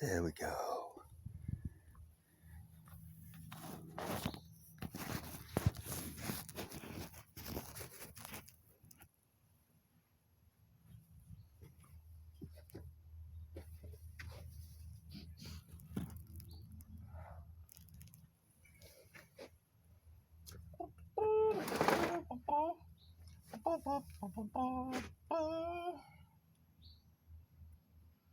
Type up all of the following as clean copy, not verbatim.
There we go.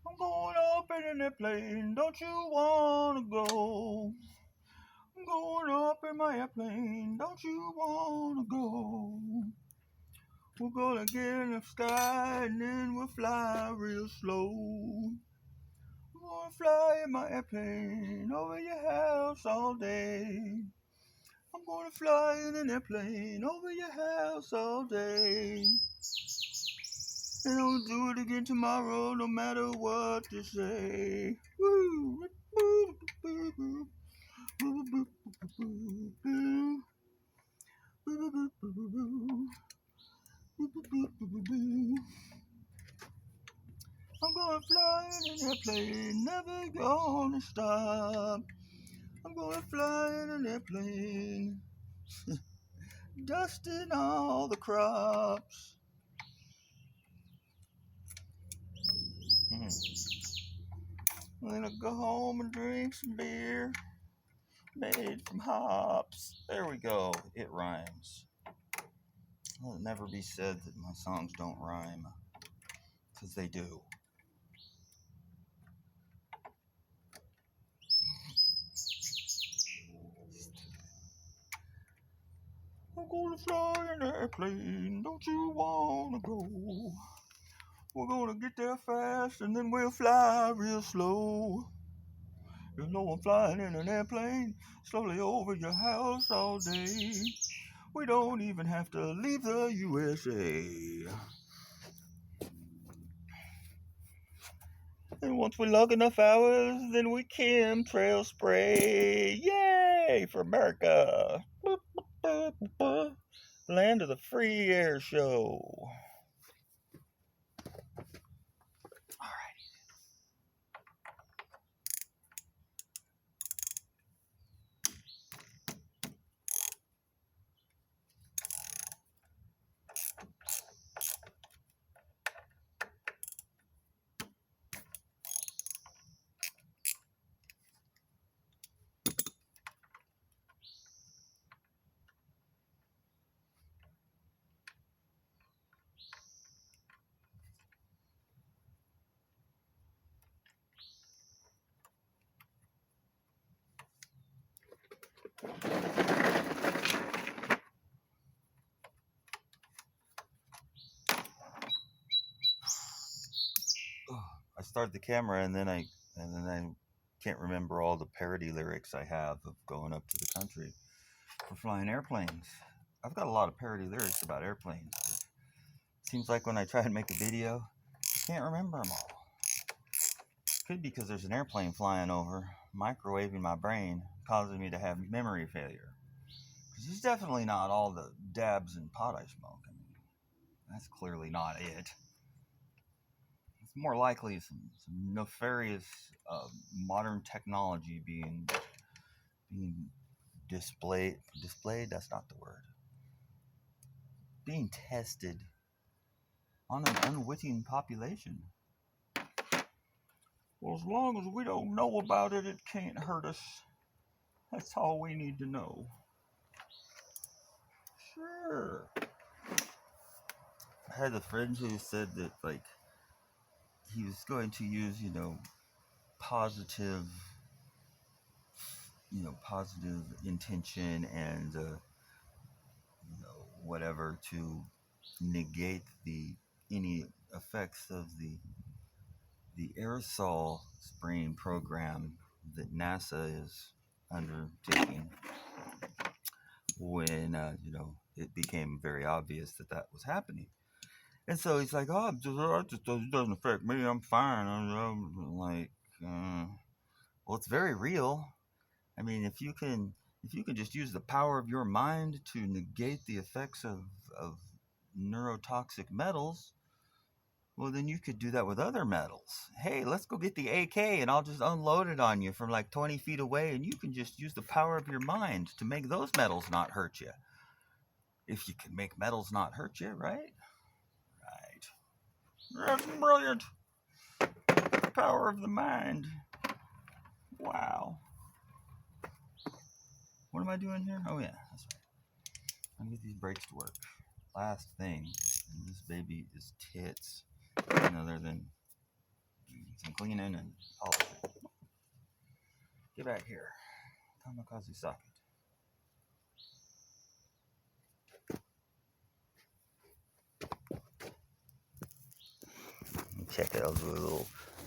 I'm going up in an airplane, don't you wanna go? I'm going up in my airplane, don't you wanna go? We're gonna get in the sky and then we'll fly real slow. I'm gonna fly in my airplane over your house all day. I'm gonna fly in an airplane over your house all day. And I'll do it again tomorrow, no matter what they say. Woo! I'm gonna fly in an airplane, never gonna stop. I'm gonna fly in an airplane, dusting all the crops. I'm gonna go home and drink some beer made from hops. There we go. It rhymes. Well, it'll never be said that my songs don't rhyme, because they do. I'm gonna fly in an airplane, don't you wanna go? We're gonna get there fast and then we'll fly real slow. You know I'm flying in an airplane, slowly over your house all day. We don't even have to leave the USA. And once we log enough hours, then we chemtrail spray. Yay for America! Land of the free air show. I start the camera and then I can't remember all the parody lyrics I have of going up to the country for flying airplanes. I've got a lot of parody lyrics about airplanes. Seems like when I try and make a video, I can't remember them all. Could be because there's an airplane flying over, microwaving my brain, causing me to have memory failure. Because it's definitely not all the dabs and pot I smoke. I mean, that's clearly not it. It's more likely some nefarious modern technology being displayed. That's not the word. Being tested on an unwitting population. Well, as long as we don't know about it, it can't hurt us. That's all we need to know. Sure. I had a friend who said that, like, he was going to use, positive, positive intention and, whatever to negate any effects of the aerosol spraying program that NASA is undertaking when it became very obvious that was happening. And so he's like, "Oh, it doesn't affect me. I'm fine." I'm like, well, it's very real. I mean, if you can just use the power of your mind to negate the effects of neurotoxic metals, Well, then you could do that with other metals. Hey, let's go get the AK and I'll just unload it on you from like 20 feet away, and you can just use the power of your mind to make those metals not hurt you. If you can make metals not hurt you, right? Right. That's brilliant. The power of the mind. Wow. What am I doing here? Oh, yeah, that's right. I'm gonna get these brakes to work. Last thing. And this baby is tits. Other than some cleaning and polishing. Get back here. Kamikaze socket. Check it. I'll do a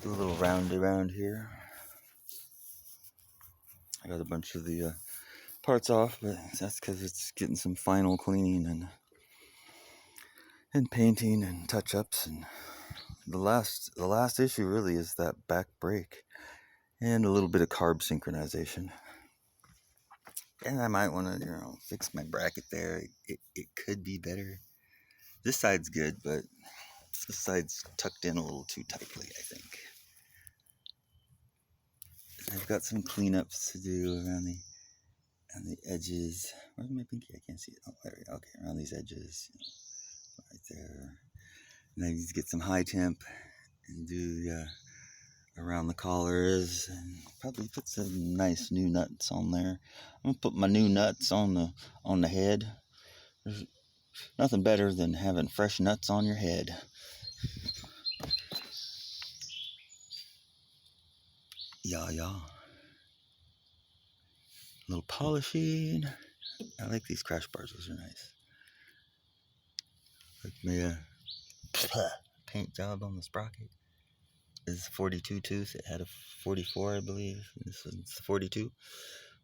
little round around here. I got a bunch of the parts off, but that's because it's getting some final cleaning and painting and touch-ups. And the last issue really is that back brake and a little bit of carb synchronization. And I might want to, fix my bracket there. It could be better. This side's good, but this side's tucked in a little too tightly, I think. I've got some cleanups to do around the edges. Where's my pinky? I can't see it. Oh, there we go. Okay, around these edges, right there. And I need to get some high temp and do around the collars, and probably put some nice new nuts on there. I'm gonna put my new nuts on the head. There's nothing better than having fresh nuts on your head. Yeah. A little polishing. I like these crash bars. Those are nice. Like my paint job on the sprocket. This is 42 tooth. It had a 44, I believe. This one's 42.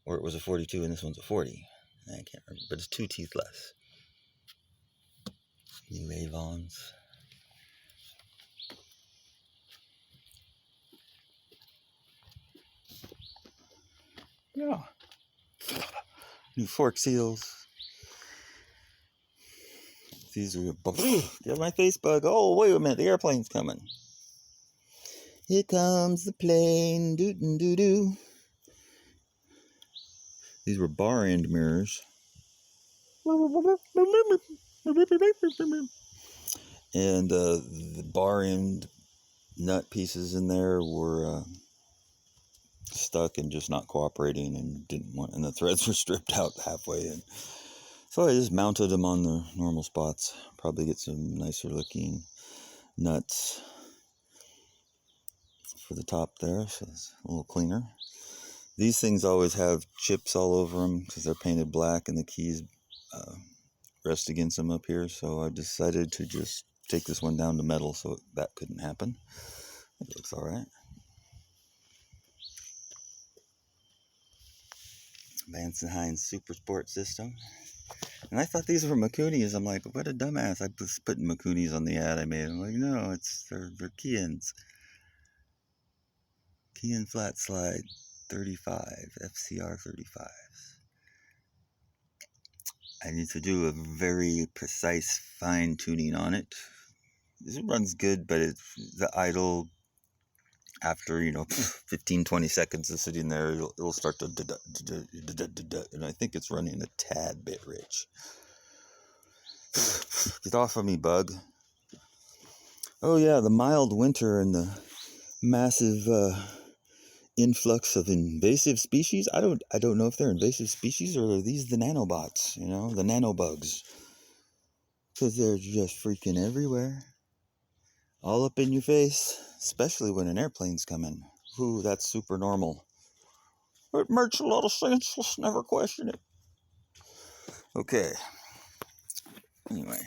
Or it was a 42 and this one's a 40. I can't remember. But it's 2 teeth less. New Avons. Yeah. New fork seals. These are get my face bug. Oh, wait a minute, the airplane's coming. Here comes the plane. Doo doo doo. These were bar end mirrors. And the bar end nut pieces in there were stuck and just not cooperating and and the threads were stripped out halfway, and so I just mounted them on the normal spots. Probably get some nicer looking nuts for the top there, so it's a little cleaner. These things always have chips all over them because they're painted black and the keys rest against them up here, so I decided to just take this one down to metal so that couldn't happen. It looks alright. Vance & Hines Super Sport system. And I thought these were Makunis. I'm like, what a dumbass. I was putting Makunis on the ad I made. I'm like, no, they're Kians. Kian Flat Slide 35, FCR 35s. I need to do a very precise fine tuning on it. This runs good, but the idle, after 15-20 seconds of sitting there, it'll start to and I think it's running a tad bit rich. Get off of me, bug. Oh yeah, the mild winter and the massive influx of invasive species. I don't know if they're invasive species or are these the nanobots, the nanobugs. Because they're just freaking everywhere. All up in your face, especially when an airplane's coming. Ooh, that's super normal. It makes a lot of sense. Let's never question it. Okay. Anyway.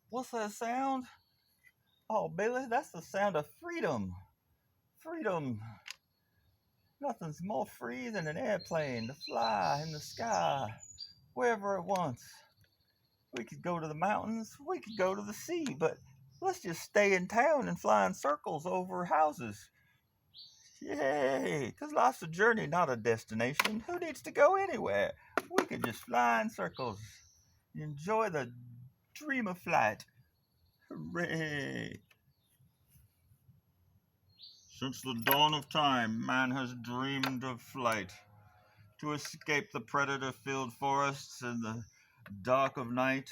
What's that sound? Oh, Billy, that's the sound of freedom. Freedom. Nothing's more free than an airplane to fly in the sky wherever it wants. We could go to the mountains, we could go to the sea, but let's just stay in town and fly in circles over houses. Yay! Because life's a journey, not a destination. Who needs to go anywhere? We can just fly in circles. Enjoy the dream of flight. Hooray! Since the dawn of time, man has dreamed of flight. To escape the predator-filled forests and the dark of night.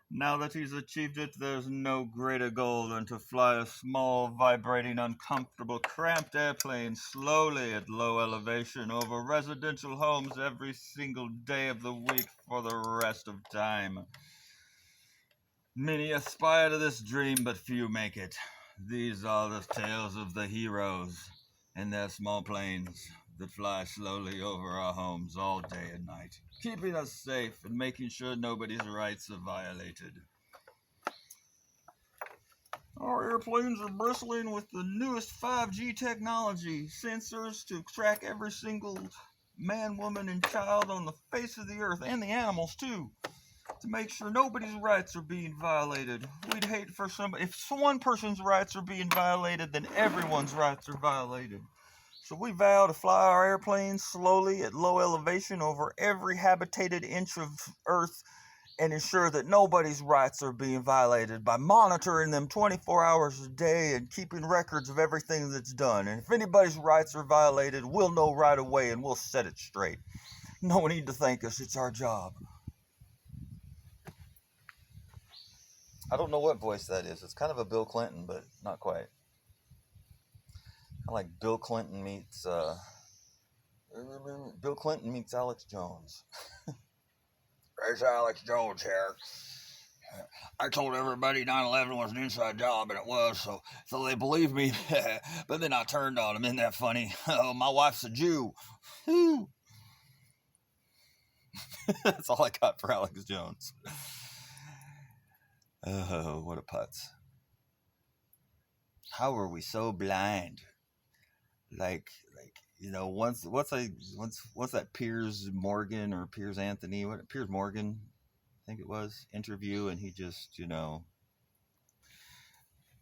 Now that he's achieved it, there's no greater goal than to fly a small, vibrating, uncomfortable, cramped airplane slowly at low elevation over residential homes every single day of the week for the rest of time. Many aspire to this dream, but few make it. These are the tales of the heroes and their small planes that fly slowly over our homes all day and night, keeping us safe and making sure nobody's rights are violated. Our airplanes are bristling with the newest 5G technology, sensors to track every single man, woman, and child on the face of the earth, and the animals too, to make sure nobody's rights are being violated. We'd hate for somebody, if one person's rights are being violated, then everyone's rights are violated. So we vow to fly our airplanes slowly at low elevation over every habitated inch of earth and ensure that nobody's rights are being violated by monitoring them 24 hours a day and keeping records of everything that's done. And if anybody's rights are violated, we'll know right away and we'll set it straight. No need to thank us, it's our job. I don't know what voice that is. It's kind of a Bill Clinton, but not quite. Kind of like Bill Clinton meets Alex Jones. It's Alex Jones here. I told everybody 9/11 was an inside job, and it was, so they believed me. But then I turned on them. Isn't that funny? Oh, my wife's a Jew. That's all I got for Alex Jones. Oh, what a putz. How were we so blind? Like once that Piers Morgan or Piers Anthony, Piers Morgan, I think it was, interview, and he just,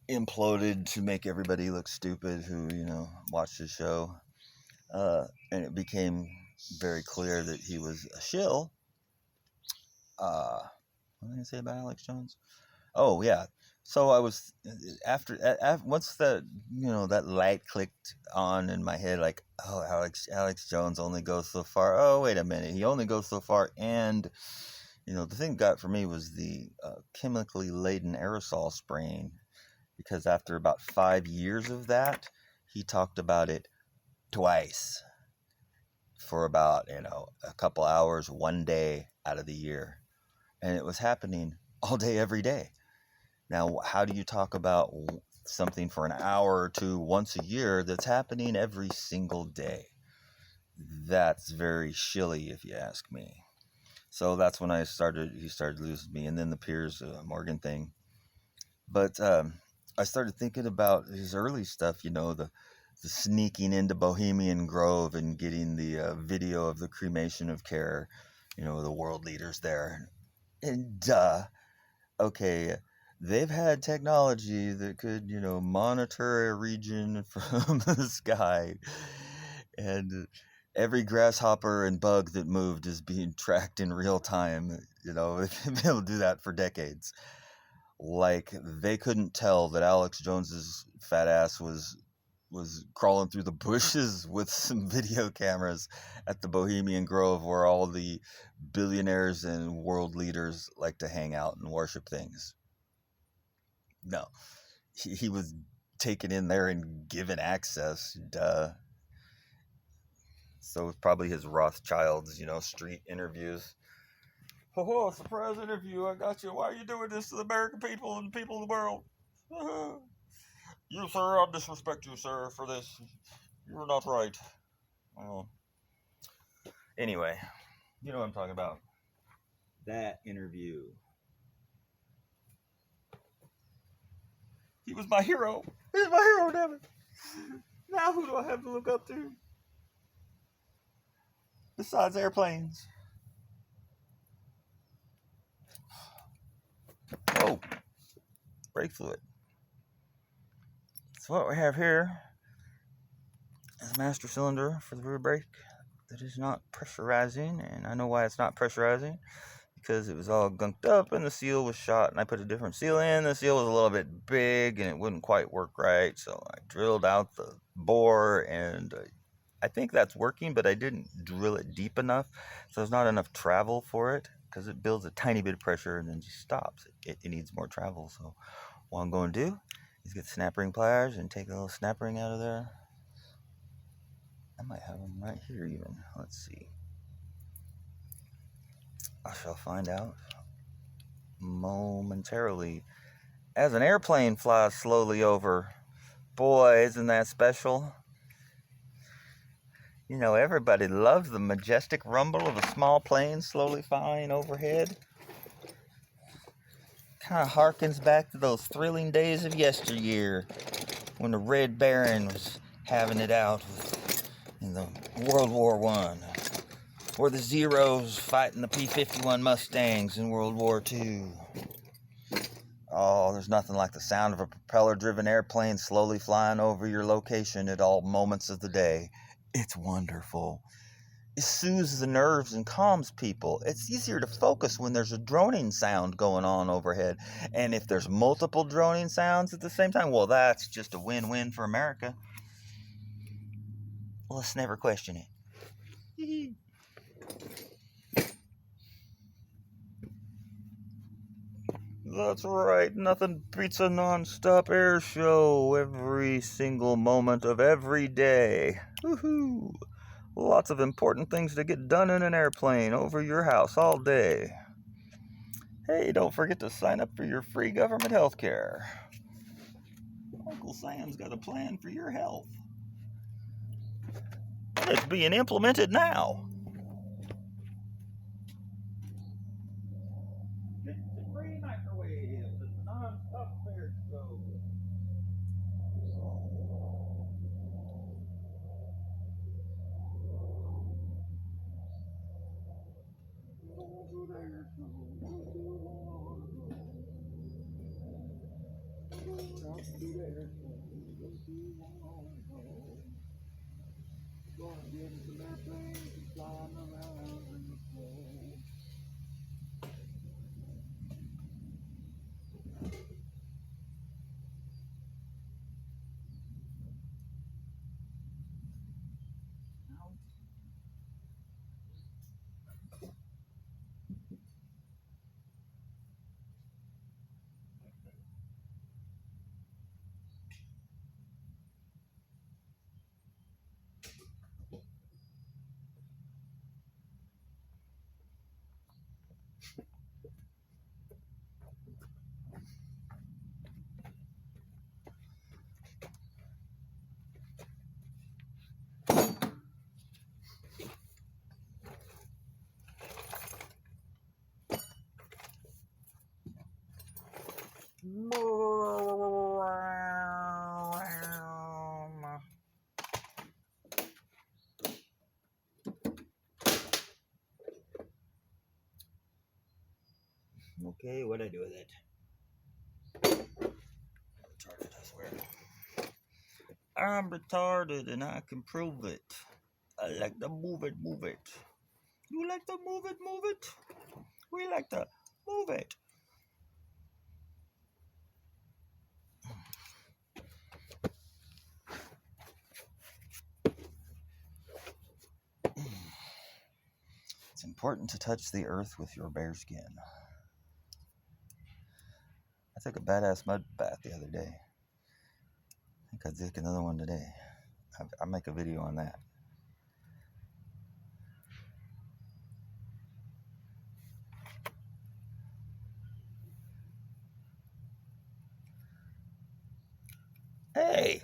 imploded to make everybody look stupid who, watched the show. And it became very clear that he was a shill. What did I going to say about Alex Jones? Oh, yeah. So I was, after once that, that light clicked on in my head, like, oh, Alex Jones only goes so far. Oh, wait a minute. He only goes so far. And, the thing that got for me was the chemically laden aerosol spraying, because after about 5 years of that, he talked about it twice for about, a couple hours, one day out of the year. And it was happening all day, every day. Now, how do you talk about something for an hour or two once a year that's happening every single day? That's very shilly, if you ask me. So that's when he started losing me. And then the Piers Morgan thing. But I started thinking about his early stuff, the sneaking into Bohemian Grove and getting the video of the cremation of Care, the world leaders there. And okay, they've had technology that could, monitor a region from the sky. And every grasshopper and bug that moved is being tracked in real time. They've been able to do that for decades. Like, they couldn't tell that Alex Jones's fat ass was crawling through the bushes with some video cameras at the Bohemian Grove, where all the billionaires and world leaders like to hang out and worship things. No, he was taken in there and given access. Duh. So it's probably his Rothschilds, street interviews. Oh, surprise interview! I got you. Why are you doing this to the American people and the people of the world? You, sir, I'll disrespect you, sir, for this. You're not right. Well, anyway, you know what I'm talking about. That interview. He was my hero. He's my hero, damn it. Now who do I have to look up to? Besides airplanes. Oh, brake fluid. So what we have here, There's a master cylinder for the rear brake that is not pressurizing, and I know why it's not pressurizing. Because it was all gunked up and the seal was shot, and I put a different seal in. The seal was a little bit big and it wouldn't quite work right, so I drilled out the bore, and I think that's working, but I didn't drill it deep enough, so there's not enough travel for it, because it builds a tiny bit of pressure and then just stops. It needs more travel. So what I'm going to do is get the snap ring pliers and take a little snap ring out of there. I might have them right here even. Let's see. I shall find out momentarily. As an airplane flies slowly over. Boy, isn't that special? You know, everybody loves the majestic rumble of a small plane slowly flying overhead. Kind of harkens back to those thrilling days of yesteryear when the Red Baron was having it out in the World War I, or the Zeros fighting the P-51 Mustangs in World War II. Oh, there's nothing like the sound of a propeller-driven airplane slowly flying over your location at all moments of the day. It's wonderful. It soothes the nerves and calms people. It's easier to focus when there's a droning sound going on overhead. And if there's multiple droning sounds at the same time, well, that's just a win-win for America. Let's never question it. That's right, nothing beats a non-stop air show every single moment of every day. Woohoo! Lots of important things to get done in an airplane over your house all day. Hey, don't forget to sign up for your free government health care. Uncle Sam's got a plan for your health. And it's being implemented now. It's a free microwave. It's a non-stop air show. Okay, what'd I do with it? Retarded, I swear. I'm retarded and I can prove it. I like to move it, move it. You like to move it, move it? We like to move it. It's important to touch the earth with your bare skin. I took a badass mud bath the other day. I think I'll take another one today. I'll make a video on that. Hey!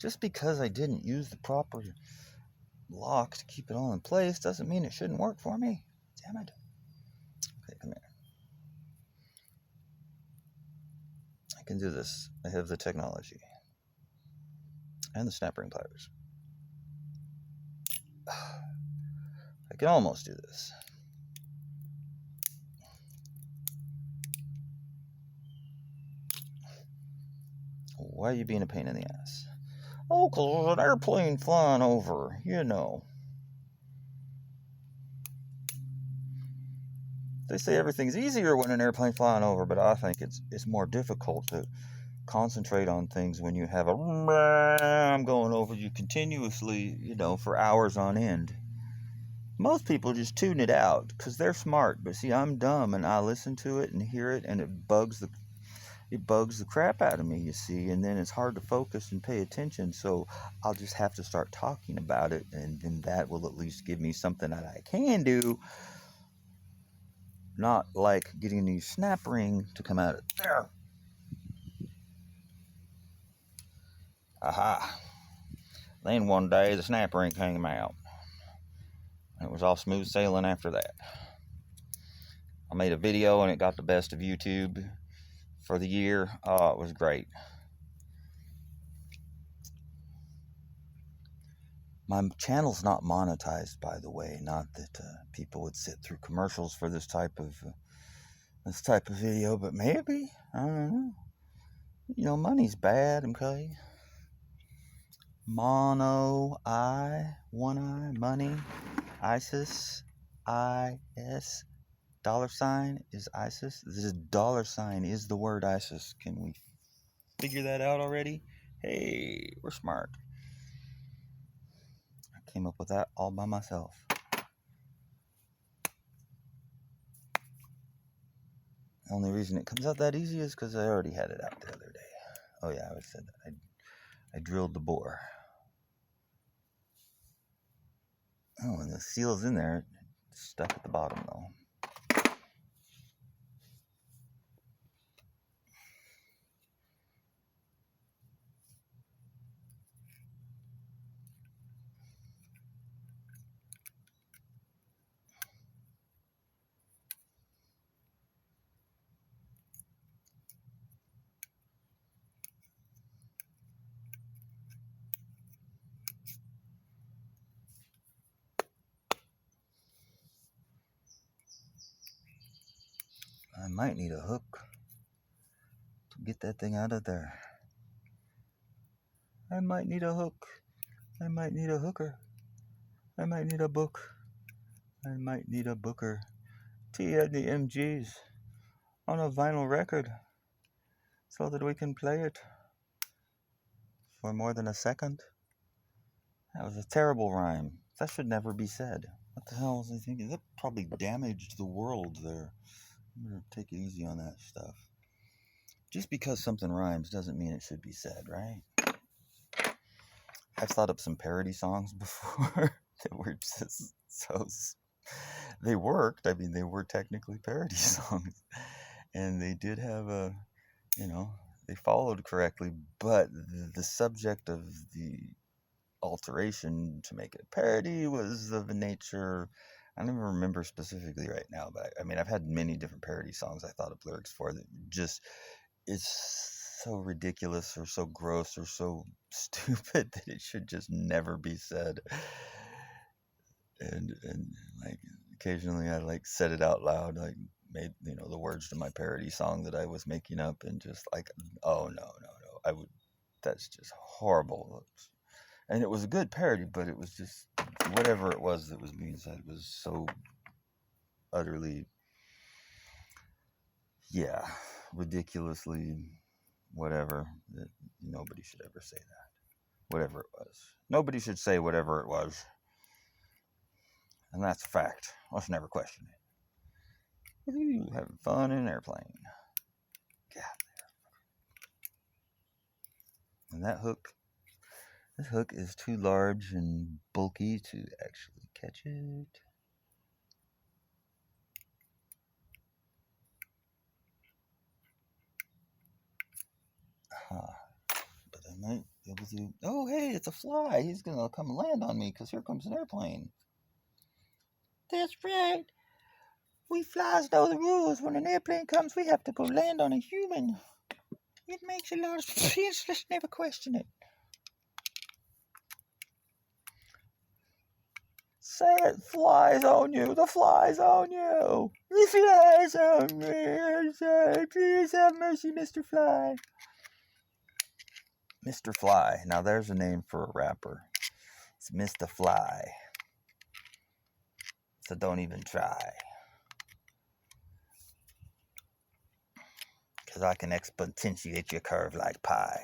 Just because I didn't use the proper lock to keep it all in place doesn't mean it shouldn't work for me. Damn it. Okay, come here. I can do this. I have the technology. And the snap ring pliers. I can almost do this. Why are you being a pain in the ass? Oh, 'cause there's an airplane flying over, you know. They say everything's easier when an airplane's flying over, but I think it's more difficult to concentrate on things when you have a I'm going over you continuously, for hours on end. Most people just tune it out because they're smart, but see, I'm dumb and I listen to it and hear it, and it bugs the crap out of me, you see, and then it's hard to focus and pay attention. So I'll just have to start talking about it, and then that will at least give me something that I can do. Not like getting a new snap ring to come out of there. Aha. Then one day the snap ring came out. It was all smooth sailing after that. I made a video and it got the best of YouTube for the year. Oh, it was great. My channel's not monetized, by the way. Not that people would sit through commercials for this type of video, but maybe. I don't know. Money's bad, okay? One eye, money, ISIS, IS, $ is ISIS. This $ is the word ISIS. Can we figure that out already? Hey, we're smart. I came up with that all by myself. The only reason it comes out that easy is because I already had it out the other day. Oh yeah, I said that. I drilled the bore. Oh, and the seal's in there. It's stuck at the bottom though. I might need a hook to get that thing out of there. I might need a hook. I might need a hooker. I might need a book. I might need a booker. T had the MGs on a vinyl record so that we can play it for more than a second. That was a terrible rhyme. That should never be said. What the hell was I thinking? That probably damaged the world there. I'm gonna take it easy on that stuff. Just because something rhymes doesn't mean it should be said, right? I've thought up some parody songs before that were just so... They worked. I mean, they were technically parody songs. And they did have they followed correctly, but the subject of the alteration to make it a parody was of a nature... I don't even remember specifically right now, but I've had many different parody songs I thought up lyrics for that just... It's so ridiculous or so gross or so stupid that it should just never be said. And like occasionally I like said it out loud, like made the words to my parody song that I was making up, and just like, oh no, that's just horrible. And it was a good parody, but it was just whatever it was that was being said was so utterly, ridiculously whatever, that nobody should ever say that. Whatever it was. Nobody should say whatever it was. And that's a fact. Let's never question it. Woo-hoo, having fun in an airplane. God. And this hook is too large and bulky to actually catch it. But I might be able to... Oh, hey, it's a fly. He's going to come land on me because here comes an airplane. That's right. We flies know the rules. When an airplane comes, we have to go land on a human. It makes a lot of sense. Let's never question it. Say it, flies on you. The flies on you. The flies on me. Say, please have mercy, Mr. Fly. Mr. Fly. Now there's a name for a rapper. It's Mr. Fly. So don't even try. Because I can exponentiate your curve like pie.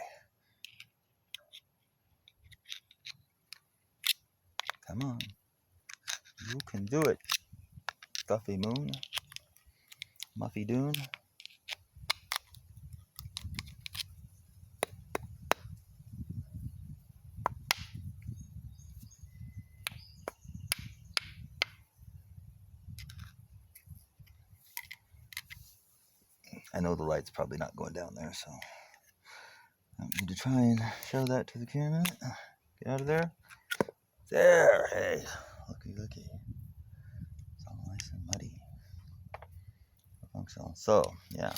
Come on. You can do it. Stuffy Moon. Muffy Dune. I know the light's probably not going down there, so I need to try and show that to the camera. Get out of there. There. Hey. Looky. It's all nice and muddy. Functional. So, yeah.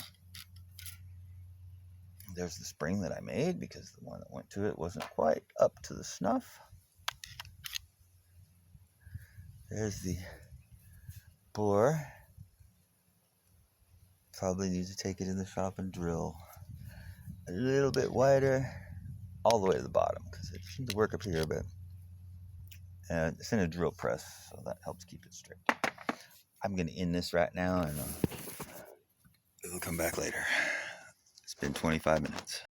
There's the spring that I made because the one that went to it wasn't quite up to the snuff. There's the bore. Probably need to take it in the shop and drill a little bit wider all the way to the bottom because it seems to work up here a bit. And it's in a drill press, so that helps keep it straight. I'm going to end this right now and it'll come back later. It's been 25 minutes.